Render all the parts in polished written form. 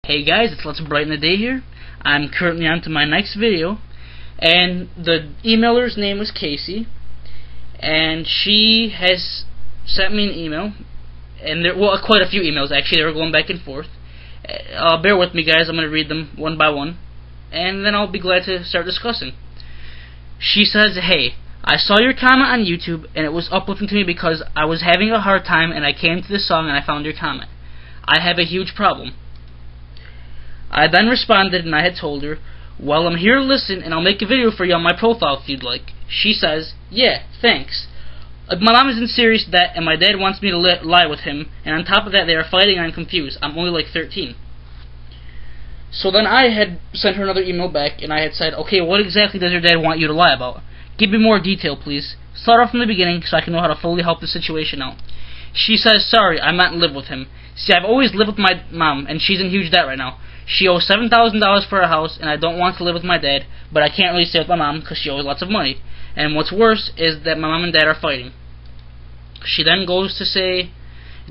Hey guys, it's Let's Brighten the Day here. I'm currently on to my next video, and the emailer's name was Kaci, and she has sent me an email, and quite a few emails actually. They were going back and forth. Bear with me, guys. I'm going to read them one by one, and then I'll be glad to start discussing. She says, "Hey, I saw your comment on YouTube, and it was uplifting to me because I was having a hard time, and I came to this song and I found your comment. I have a huge problem." I then responded and I had told her, "Well, I'm here to listen and I'll make a video for you on my profile if you'd like." She says, "Yeah, thanks. My mom is in serious debt and my dad wants me to lie with him, and on top of that they are fighting and I'm confused. I'm only like 13. So then I had sent her another email back and I had said, "Okay, what exactly does your dad want you to lie about? Give me more detail, please. Start off from the beginning so I can know how to fully help the situation out." She says, "Sorry, I meant live with him. See, I've always lived with my mom and she's in huge debt right now. She owes $7,000 for her house, and I don't want to live with my dad, but I can't really stay with my mom because she owes lots of money. And what's worse is that my mom and dad are fighting." She then goes to say,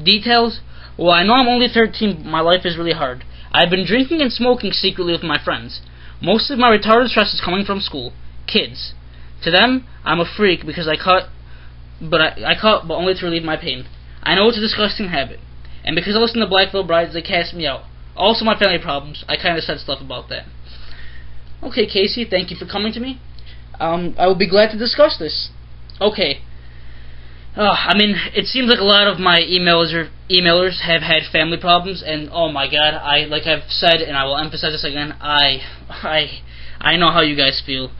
details, "Well, I know I'm only 13, but my life is really hard. I've been drinking and smoking secretly with my friends. Most of my retarded stress is coming from school. Kids. To them, I'm a freak because I cut, but only to relieve my pain. I know it's a disgusting habit. And because I listen to Black Veil Brides, they cast me out. Also my family problems." I kind of said stuff about that. Okay, Kaci, thank you for coming to me. I will be glad to discuss this. Okay. I mean, it seems like a lot of my emailers have had family problems, and oh my god, like I've said, and I will emphasize this again, I know how you guys feel.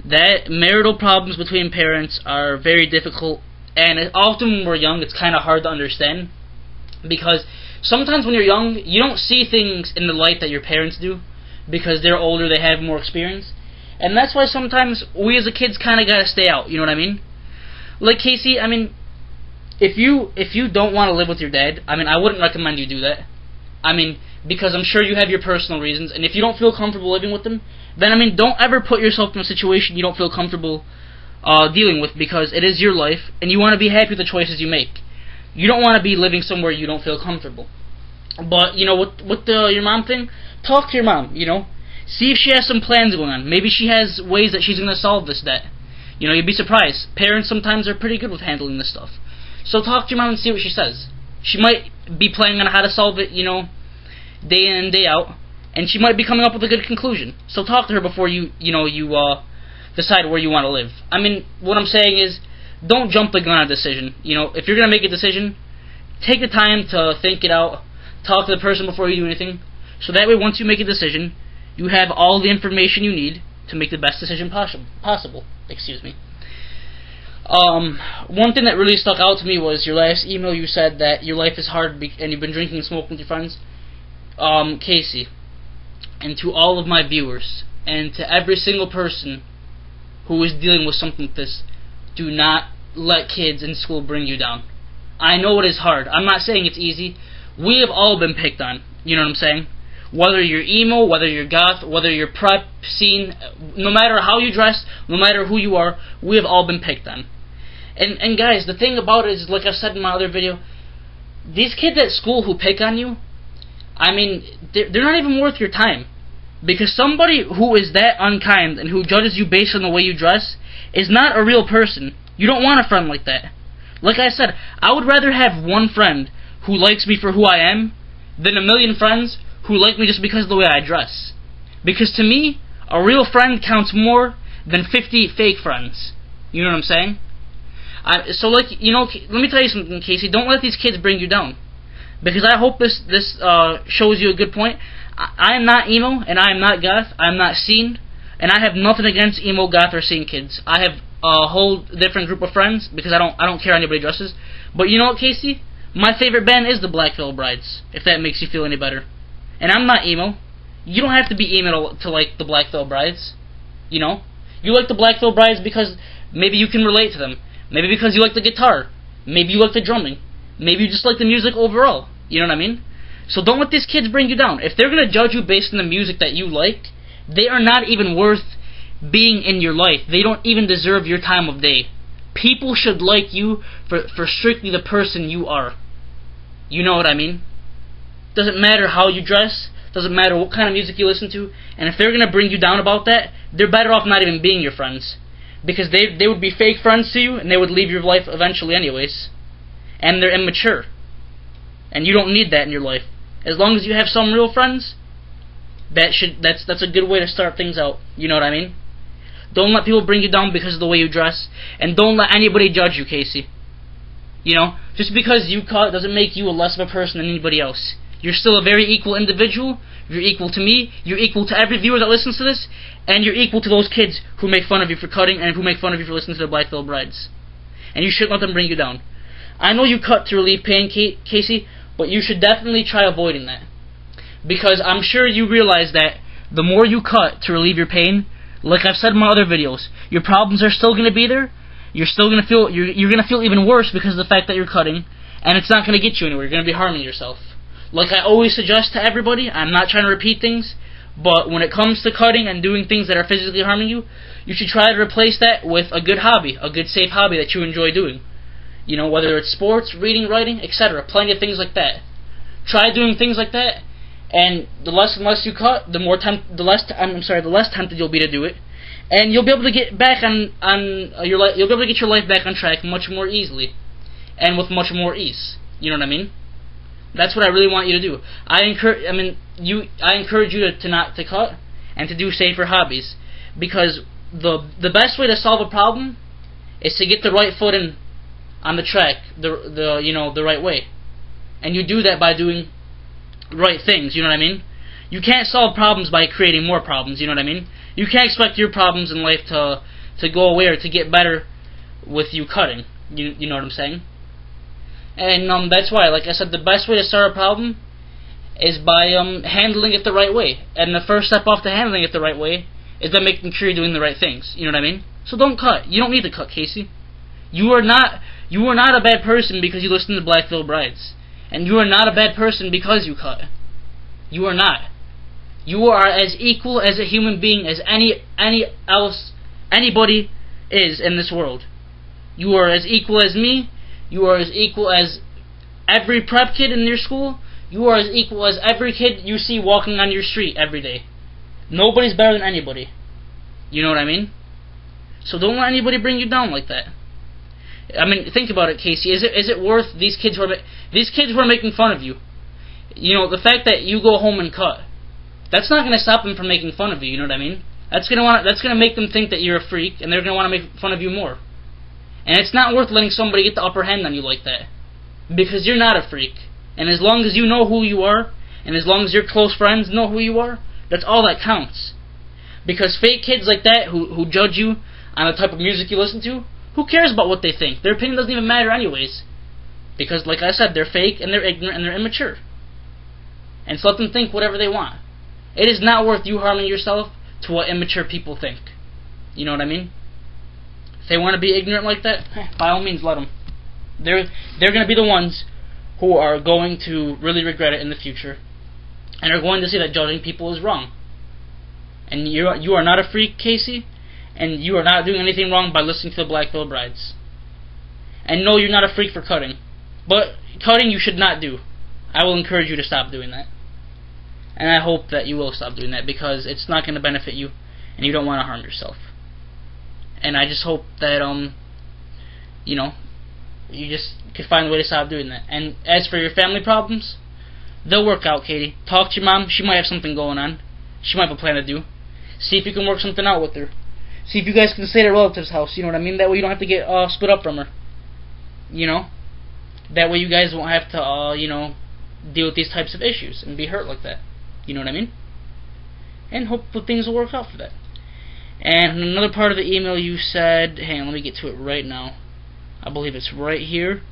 That marital problems between parents are very difficult, and often when we're young, it's kind of hard to understand, because sometimes when you're young, you don't see things in the light that your parents do, because they're older, they have more experience, and that's why sometimes we as a kids kind of gotta stay out. You know what I mean? Like Kaci, I mean, if you don't want to live with your dad, I mean, I wouldn't recommend you do that. I mean, because I'm sure you have your personal reasons, and if you don't feel comfortable living with them, then I mean, don't ever put yourself in a situation you don't feel comfortable dealing with, because it is your life, and you want to be happy with the choices you make. You don't want to be living somewhere you don't feel comfortable. But, you know, with your mom thing, talk to your mom, you know. See if she has some plans going on. Maybe she has ways that she's going to solve this debt. You know, you'd be surprised. Parents sometimes are pretty good with handling this stuff. So talk to your mom and see what she says. She might be planning on how to solve it, you know, day in and day out. And she might be coming up with a good conclusion. So talk to her before you decide where you want to live. I mean, what I'm saying is, don't jump the gun on a decision. You know, if you're going to make a decision, take the time to think it out. Talk to the person before you do anything. So that way, once you make a decision, you have all the information you need to make the best decision possible. Excuse me. One thing that really stuck out to me was your last email. You said that your life is hard and you've been drinking and smoking with your friends. Kaci, and to all of my viewers, and to every single person who is dealing with something like this, do not let kids in school bring you down. I know it is hard. I'm not saying it's easy. We have all been picked on. You know what I'm saying? Whether you're emo, whether you're goth, whether you're prep, scene, no matter how you dress, no matter who you are, we have all been picked on. And guys, the thing about it is, like I said in my other video, these kids at school who pick on you, I mean, they're not even worth your time. Because somebody who is that unkind and who judges you based on the way you dress is not a real person. You don't want a friend like that. Like I said, I would rather have one friend who likes me for who I am than a million friends who like me just because of the way I dress. Because to me, a real friend counts more than 50 fake friends. You know what I'm saying? So, like, you know, let me tell you something, Kaci. Don't let these kids bring you down. Because I hope this shows you a good point. I am not emo, and I am not goth. I am not scene, and I have nothing against emo, goth, or scene kids. I have a whole different group of friends because I don't care how anybody dresses. But you know what, Kaci? My favorite band is the Black Veil Brides, if that makes you feel any better. And I'm not emo. You don't have to be emo to like the Black Veil Brides. You know? You like the Black Veil Brides because maybe you can relate to them. Maybe because you like the guitar. Maybe you like the drumming. Maybe you just like the music overall. You know what I mean? So don't let these kids bring you down. If they're going to judge you based on the music that you like, they are not even worth being in your life. They don't even deserve your time of day. People should like you for strictly the person you are. You know what I mean? Doesn't matter how you dress. doesn't matter what kind of music you listen to, and if they're going to bring you down about that, they're better off not even being your friends. Because they would be fake friends to you, and they would leave your life eventually anyways. And they're immature. And you don't need that in your life. As long as you have some real friends, that's a good way to start things out. You know what I mean? Don't let people bring you down because of the way you dress, and don't let anybody judge you, Kaci. You know, just because you cut doesn't make you a less of a person than anybody else. You're still a very equal individual. You're equal to me. You're equal to every viewer that listens to this, and you're equal to those kids who make fun of you for cutting and who make fun of you for listening to the Black Veil Brides. And you shouldn't let them bring you down. I know you cut to relieve pain, Kaci, but you should definitely try avoiding that. Because I'm sure you realize that the more you cut to relieve your pain, like I've said in my other videos, your problems are still going to be there. You're still going to feel you're going to feel even worse because of the fact that you're cutting, and it's not going to get you anywhere. You're going to be harming yourself. Like I always suggest to everybody, I'm not trying to repeat things, but when it comes to cutting and doing things that are physically harming you, you should try to replace that with a good hobby, a good safe hobby that you enjoy doing. You know, whether it's sports, reading, writing, etc. Plenty of things like that. Try doing things like that, and the less and less you cut, the less tempted you'll be to do it, and you'll be able to get back you'll be able to get your life back on track much more easily, and with much more ease. You know what I mean? That's what I really want you to do. I encourage you to not to cut and to do safer hobbies, because the best way to solve a problem is to get the right foot in on the track, the right way, and you do that by doing right things. You know what I mean? You can't solve problems by creating more problems. You know what I mean? You can't expect your problems in life to go away or to get better with you cutting. You know what I'm saying? And that's why, like I said, the best way to start a problem is by handling it the right way. And the first step off to handling it the right way is by making sure you're doing the right things. You know what I mean? So don't cut. You don't need to cut, Kaci. You are not a bad person because you listen to Black Veil Brides. And you are not a bad person because you cut. You are not. You are as equal as a human being as anybody is in this world. You are as equal as me. You are as equal as every prep kid in your school. You are as equal as every kid you see walking on your street every day. Nobody's better than anybody. You know what I mean? So don't let anybody bring you down like that. I mean, think about it, Kaci. Is it worth these kids who are making fun of you? You know, the fact that you go home and cut, that's not going to stop them from making fun of you. You know what I mean? That's going to make them think that you're a freak, and they're going to want to make fun of you more. And it's not worth letting somebody get the upper hand on you like that, because you're not a freak. And as long as you know who you are, and as long as your close friends know who you are, that's all that counts. Because fake kids like that who judge you on the type of music you listen to, who cares about what they think? Their opinion doesn't even matter anyways. Because, like I said, they're fake, and they're ignorant, and they're immature. And so let them think whatever they want. It is not worth you harming yourself to what immature people think. You know what I mean? If they want to be ignorant like that, by all means, let them. They're going to be the ones who are going to really regret it in the future, and are going to see that judging people is wrong. And you are not a freak, Kaci, and you are not doing anything wrong by listening to the Black Veil Brides. And no, you're not a freak for cutting, but cutting you should not do. I will encourage you to stop doing that, and I hope that you will stop doing that, because it's not going to benefit you, and you don't want to harm yourself. And I just hope that you just could find a way to stop doing that. And as for your family problems, they'll work out, Katie. Talk to your mom. She might have something going on. She might have a plan to do. See if you can work something out with her. See if you guys can stay at a relative's house. You know what I mean? That way you don't have to get split up from her. You know? That way you guys won't have to, deal with these types of issues and be hurt like that. You know what I mean? And hopefully things will work out for that. And another part of the email you said, hang on, let me get to it right now. I believe it's right here.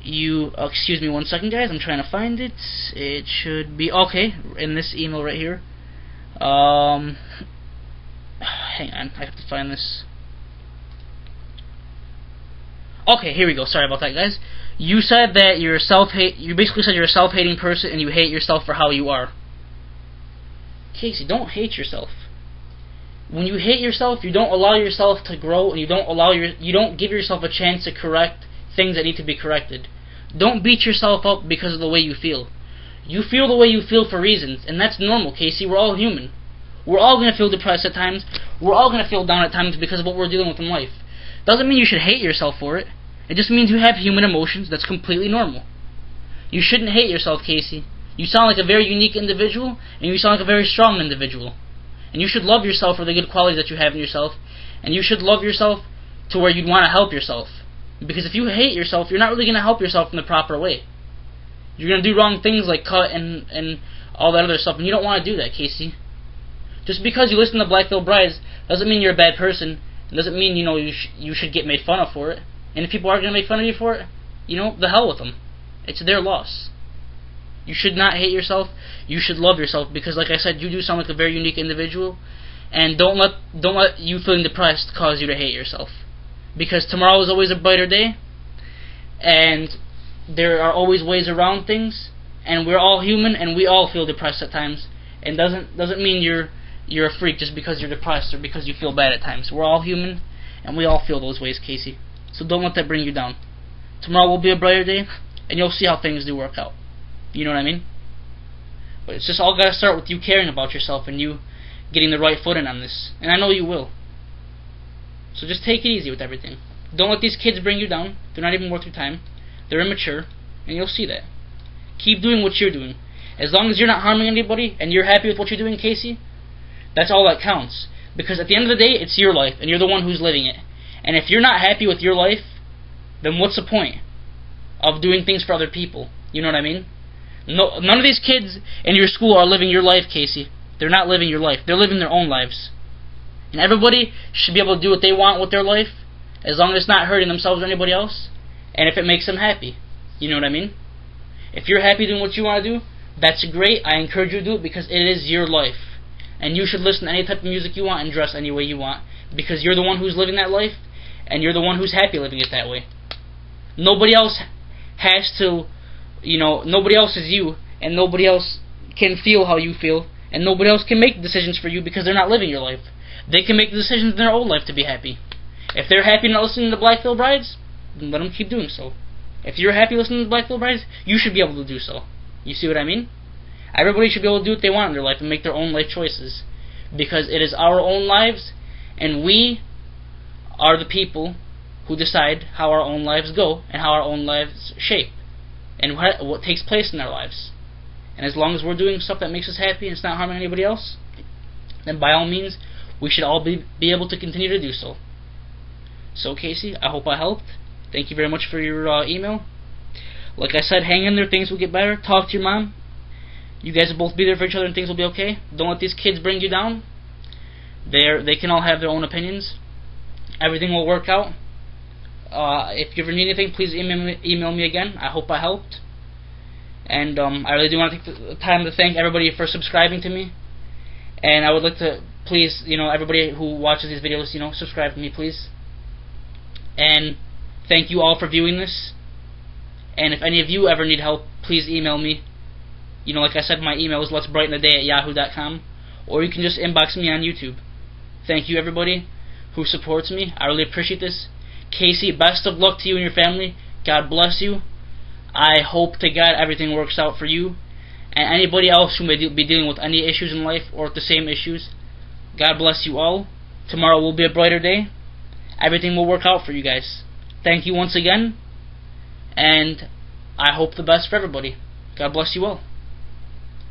Excuse me one second, guys, I'm trying to find it. It should be, okay, in this email right here. Hang on, I have to find this. Okay, here we go. Sorry about that, guys. You said that you basically said you're a self-hating person and you hate yourself for how you are. Kaci, don't hate yourself. When you hate yourself, you don't allow yourself to grow, and you don't give yourself a chance to correct things that need to be corrected. Don't beat yourself up because of the way you feel. You feel the way you feel for reasons, and that's normal, Casey. We're all human. We're all going to feel depressed at times. We're all going to feel down at times because of what we're dealing with in life. Doesn't mean you should hate yourself for it. It just means you have human emotions. That's completely normal. You shouldn't hate yourself, Casey. You sound like a very unique individual, and you sound like a very strong individual. And you should love yourself for the good qualities that you have in yourself, and you should love yourself to where you'd want to help yourself. Because if you hate yourself, you're not really going to help yourself in the proper way. You're going to do wrong things like cut and all that other stuff, and you don't want to do that, Casey. Just because you listen to Black Veil Brides doesn't mean you're a bad person. It doesn't mean, you should get made fun of for it. And if people are going to make fun of you for it, the hell with them. It's their loss. You should not hate yourself. You should love yourself because, like I said, you do sound like a very unique individual. And don't let you feeling depressed cause you to hate yourself. Because tomorrow is always a brighter day, and there are always ways around things. And we're all human, and we all feel depressed at times. And doesn't mean you're a freak just because you're depressed or because you feel bad at times. We're all human, and we all feel those ways, Casey. So don't let that bring you down. Tomorrow will be a brighter day, and you'll see how things do work out. You know what I mean? But it's just all got to start with you caring about yourself and you getting the right footing on this. And I know you will. So just take it easy with everything. Don't let these kids bring you down. They're not even worth your time. They're immature, and you'll see that. Keep doing what you're doing. As long as you're not harming anybody and you're happy with what you're doing, Casey, that's all that counts. Because at the end of the day, it's your life, and you're the one who's living it. And if you're not happy with your life, then what's the point of doing things for other people? You know what I mean? No, none of these kids in your school are living your life, Casey. They're not living your life. They're living their own lives. And everybody should be able to do what they want with their life, as long as it's not hurting themselves or anybody else, and if it makes them happy. You know what I mean? If you're happy doing what you want to do, that's great. I encourage you to do it because it is your life. And you should listen to any type of music you want and dress any way you want, because you're the one who's living that life, and you're the one who's happy living it that way. Nobody else has to, nobody else is you, and nobody else can feel how you feel, and nobody else can make decisions for you because they're not living your life. They can make the decisions in their own life to be happy. If they're happy not listening to Black Veil Brides, then let them keep doing so. If you're happy listening to Black Veil Brides, you should be able to do so. You see what I mean? Everybody should be able to do what they want in their life and make their own life choices. Because it is our own lives, and we are the people who decide how our own lives go and how our own lives shape and what takes place in our lives. And as long as we're doing stuff that makes us happy and it's not harming anybody else, then by all means, we should all be able to continue to do so. So, Casey, I hope I helped. Thank you very much for your email. Like I said, hang in there. Things will get better. Talk to your mom. You guys will both be there for each other and things will be okay. Don't let these kids bring you down. They can all have their own opinions. Everything will work out. If you ever need anything, please email me again. I hope I helped. And I really do want to take the time to thank everybody for subscribing to me. And I would like to please, everybody who watches these videos, subscribe to me, please. And thank you all for viewing this. And if any of you ever need help, please email me. Like I said, my email is LetsBrightenTheDay@yahoo.com. Or you can just inbox me on YouTube. Thank you, everybody who supports me. I really appreciate this. Casey, best of luck to you and your family. God bless you. I hope to God everything works out for you. And anybody else who may be dealing with any issues in life or with the same issues, God bless you all. Tomorrow will be a brighter day. Everything will work out for you guys. Thank you once again. And I hope the best for everybody. God bless you all.